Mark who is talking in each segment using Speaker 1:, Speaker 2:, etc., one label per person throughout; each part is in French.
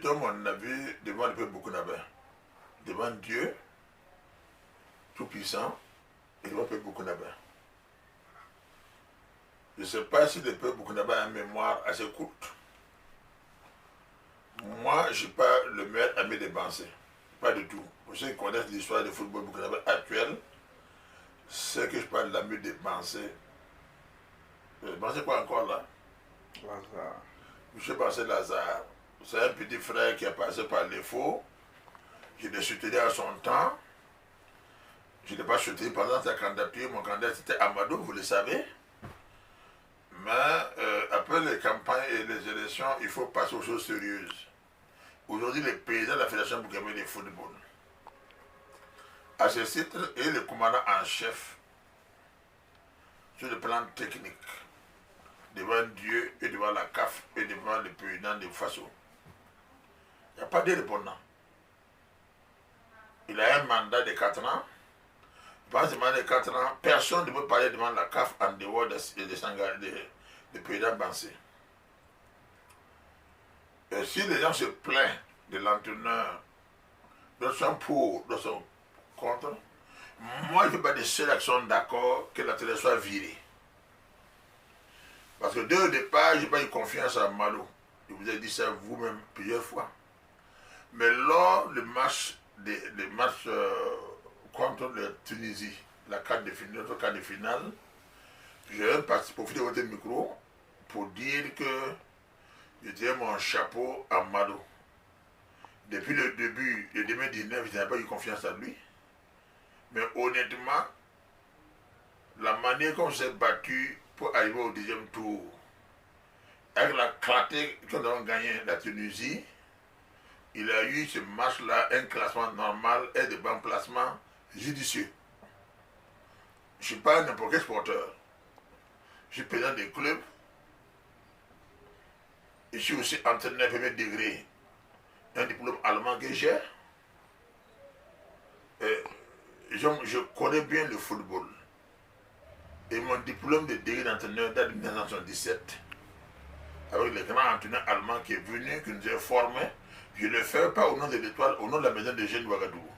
Speaker 1: donne mon avis devant le peuple burkinabé, devant Dieu Tout-Puissant et devant le peuple burkinabé. Je ne sais pas si le peuple burkinabé a une mémoire assez courte. Moi, je ne suis pas le meilleur ami des Bansé. Pas du tout. Pour ceux qui connaissent l'histoire du football burkinabé actuel, c'est que je parle de l'ami des Bansé. Bansé quoi encore là?
Speaker 2: Lazare.
Speaker 1: M. Bansé Lazare. C'est un petit frère qui est passé par les faux. Je l'ai soutenu à son temps. Je n'ai pas soutenu pendant sa candidature. Mon candidat c'était Amadou, vous le savez. Mais après les campagnes et les élections, il faut passer aux choses sérieuses. Aujourd'hui, le président de la Fédération burkinabé de football, à ce titre, est le commandant en chef sur le plan technique, devant Dieu et devant la CAF et devant le président de Faso. Il n'y a pas de répondant. Il a un mandat de 4 ans. Pendant ce mandat de 4 ans, personne ne peut parler devant la CAF en dehors de président Bansé. Et si les gens se plaignent de l'entraîneur, d'autres sont pour, d'autres sont contre, moi je ne fais pas de seule action d'accord que l'entraîneur soit viré. Parce que dès le départ, je n'ai pas eu confiance à Malo. Je vous ai dit ça vous-même plusieurs fois. Mais lors du match, contre la Tunisie, notre quart de finale, j'ai même profité de votre micro pour dire que je tirais mon chapeau à Malo. Depuis le début de 2019, je n'avais pas eu confiance à lui. Mais honnêtement, la manière qu'on s'est battu pour arriver au 10e tour, avec la clarté qu'on a gagné la Tunisie, il a eu ce match-là un classement normal et de bon placement judicieux. Je ne suis pas n'importe quel sporteur. Je suis président des clubs. Je suis aussi entraîneur premier degré. Un diplôme allemand que j'ai. Je connais bien le football. Et mon diplôme de degré d'entraîneur date de 1977. Avec le grand entraîneur allemand qui est venu, qui nous a formés. Je ne le fais pas au nom de l'Étoile, au nom de la maison de jeunes Ouagadougou.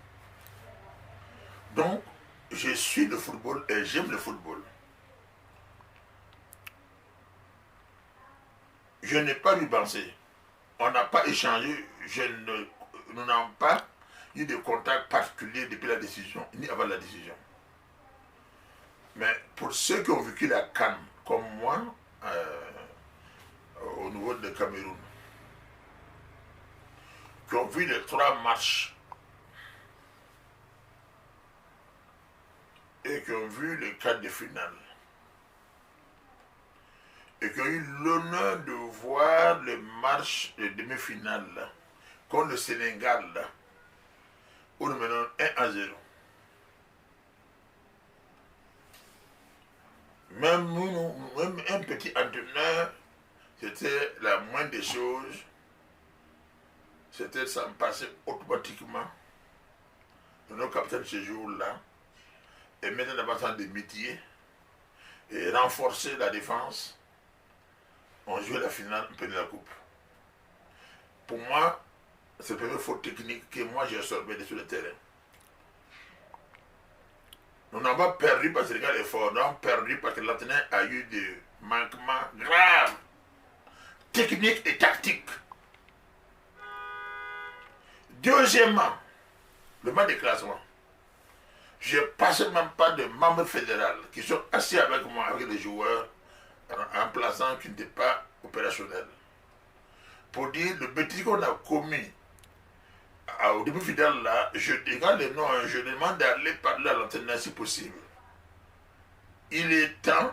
Speaker 1: Donc, je suis le football et j'aime le football. Je n'ai pas lui pensé. On n'a pas échangé, nous n'avons pas eu de contact particulier depuis la décision, ni avant la décision. Mais pour ceux qui ont vécu la CAN, comme moi, au niveau de Cameroun, qui ont vu les 3 matchs et qui ont vu les 4 de finale, et qui ont eu l'honneur de voir le match de demi-finale contre le Sénégal, où nous menons 1-0. Même un petit entraîneur, c'était la moindre des choses. C'était ça me passait automatiquement de nos capitaines ce jour-là et mettre davantage de métiers et renforcer la défense. On jouait la finale, on prenait la coupe. Pour moi, c'est la première faute technique que moi j'ai absorbée sur le terrain. Nous n'avons pas perdu parce que le gars est fort, nous avons perdu parce que l'entraîneur a eu des manquements graves, techniques et tactiques. Deuxièmement, le match de classement. Je ne passe même pas de membres fédéraux qui sont assis avec moi, avec les joueurs, en plaçant qui n'étaient pas opérationnels. Pour dire le bêtise qu'on a commis au début final là, je décale les noms, je demande d'aller parler à l'entraîneur si possible. Il est temps,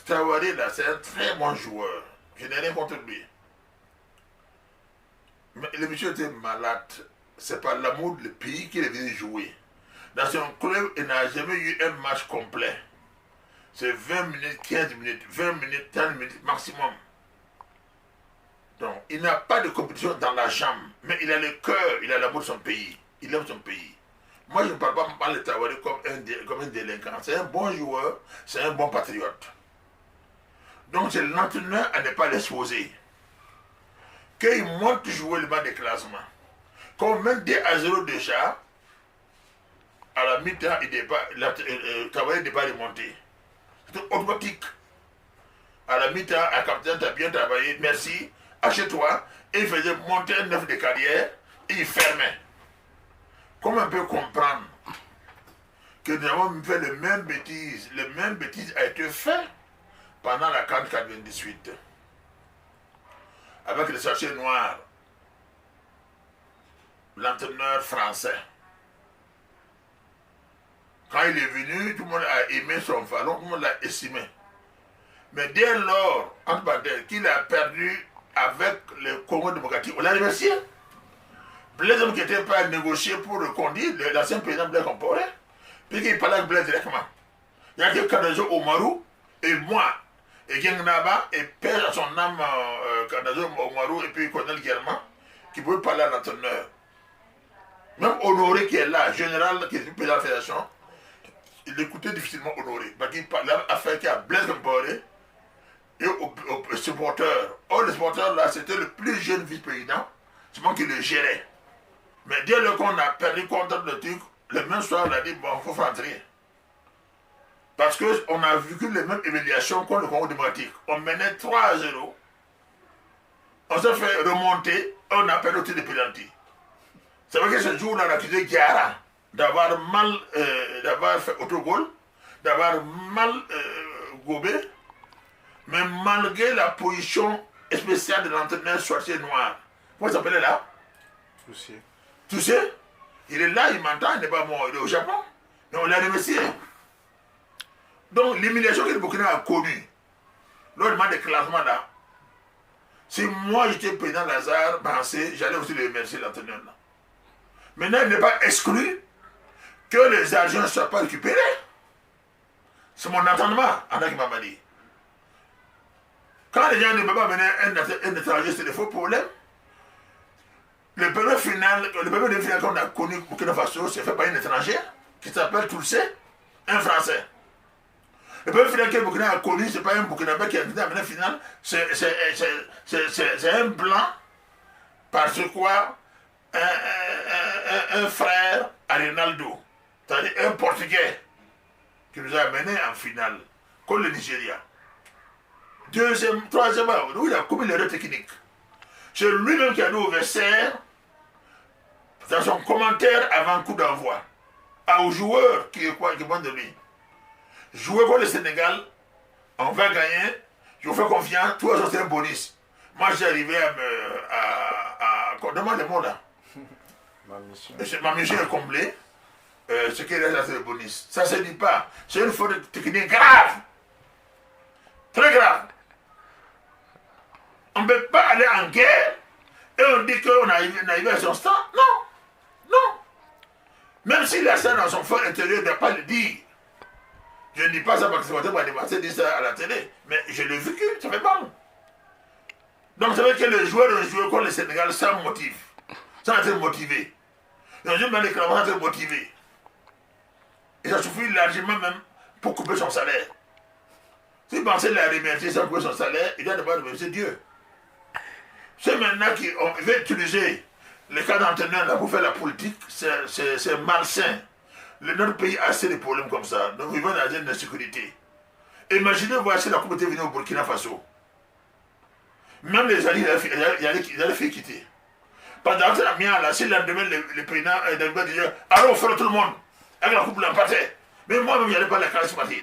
Speaker 1: Traoré là, c'est un très bon joueur. Je n'ai rien contre lui. Mais le monsieur était malade. C'est pas l'amour du pays qu'il est venu jouer. Dans son club, il n'a jamais eu un match complet. C'est 20 minutes, 15 minutes, 20 minutes, 30 minutes maximum. Donc, il n'a pas de compétition dans la chambre, mais il a le cœur, il a l'amour de son pays. Il aime son pays. Moi, je ne parle pas de Traoré comme un délinquant. C'est un bon joueur, c'est un bon patriote. Donc, c'est l'entraîneur à ne pas l'exposer. qu'ils montent jouer le banc de classement. Quand on mène 2-0 déjà, à la mi-temps, le cavalier n'est pas remonté. C'est automatique. À la mi-temps, un capitaine t'a bien travaillé, merci, achète-toi. Et il faisait monter un œuf de carrière et il fermait. Comment on peut comprendre que nous avons fait les mêmes bêtises? Les mêmes bêtises a été fait pendant la CAN 98 avec le sachet noir, l'entraîneur français. Quand il est venu, tout le monde a aimé son ballon, tout le monde l'a estimé. Mais dès lors, entre parenthèses, qu'il a perdu avec le Congo démocratique, on l'a remercié. Blaise qui n'était pas négocié pour reconduire l'ancien président Blaise Compaoré, puis qu'il parlait avec Blaise directement. Il y a que Kadajo Omarou et moi, et Gengnaba, et père à son âme, Kadajo Omarou, et puis Colonel Guerman, qui pouvaient parler à l'entraîneur. Même Honoré qui est là, général qui est président de la fédération, il écoutait difficilement Honoré, parce qu'il parlait affaire qu'il y a Blaise Compaoré et aux supporters. Or, les supporters là, c'était le plus jeune vice-président, c'est moi qui le gérais. Mais dès lors qu'on a perdu contre le truc, le même soir, on a dit, bon, il faut rentrer. Parce qu'on a vécu les mêmes évaluations contre le Congo démocratique. On menait 3-0. On s'est fait remonter, on a perdu le tir de pénalty. C'est vrai que ce jour-là, on a accusé Guiara d'avoir mal, d'avoir fait autogol, d'avoir mal gobé, mais malgré la position spéciale de l'entraîneur sorcier noir. Comment il s'appelait là?
Speaker 2: Toussier.
Speaker 1: Toussier? Il est là, il m'entend, il n'est pas mort, il est au Japon. Mais on l'a remercié. Donc l'humiliation que le Burkina a connue, lors du match de classement là, si moi j'étais président Lazare Bansé, j'allais aussi le remercier l'entraîneur là. Maintenant, il n'est pas exclu que les argents ne soient pas récupérés. C'est mon entendement, Anna qui m'a dit. Quand les gens ne peuvent pas mener un étranger, c'est des faux problèmes. Le premier final qu'on a connu au Burkina Faso, c'est fait par un étranger qui s'appelle Toussé, un Français. Le premier final que le Burkina a connu, ce n'est pas un Burkinabé qui a été dans la finale, c'est un blanc, parce quoi un frère à Ronaldo, c'est-à-dire un Portugais, qui nous a amenés en finale, contre le Nigeria. Deuxième, troisièmement, où il a commis l'erreur technique. C'est lui-même qui a dit au vestiaire, dans son commentaire avant coup d'envoi, aux joueurs qui demandent de lui. Jouer contre le Sénégal, on va gagner, je vous fais confiance, tous les autres c'est un bonus. Moi j'ai arrivé à demande le mot là. Ma mission est comblée. Ce qui est là, c'est le bonus. Ça ne se dit pas. C'est une faute technique grave. Très grave. On ne peut pas aller en guerre et on dit qu'on est arrivé à son stand. Non. Non. Même s'il a ça dans son fort intérieur, il ne doit pas le dire. Je ne dis pas ça parce que c'est pas dit ça à la télé. Mais je l'ai vécu, ça fait mal. Donc c'est vrai que les joueurs ont joué contre le Sénégal sans motif. Sans être motivés. Ils ont joué dans les cravats sans être motivés. Et ça suffit largement même pour couper son salaire. S'il pensait la remercier sans couper son salaire, il doit devoir remercier Dieu. C'est maintenant qu'ils veulent utiliser les cas d'entraîneur là pour faire la politique, c'est malsain. Notre pays a assez de problèmes comme ça. Nous vivons dans une insécurité. Imaginez voir si la communauté venait au Burkina Faso. Même les alliés, ils allaient faire quitter. Pendant que la mienne, là, si le lendemain, le président disait, allons faire tout le monde, avec la coupe l'emporter. Mais moi-même, je n'allais pas la charismatique.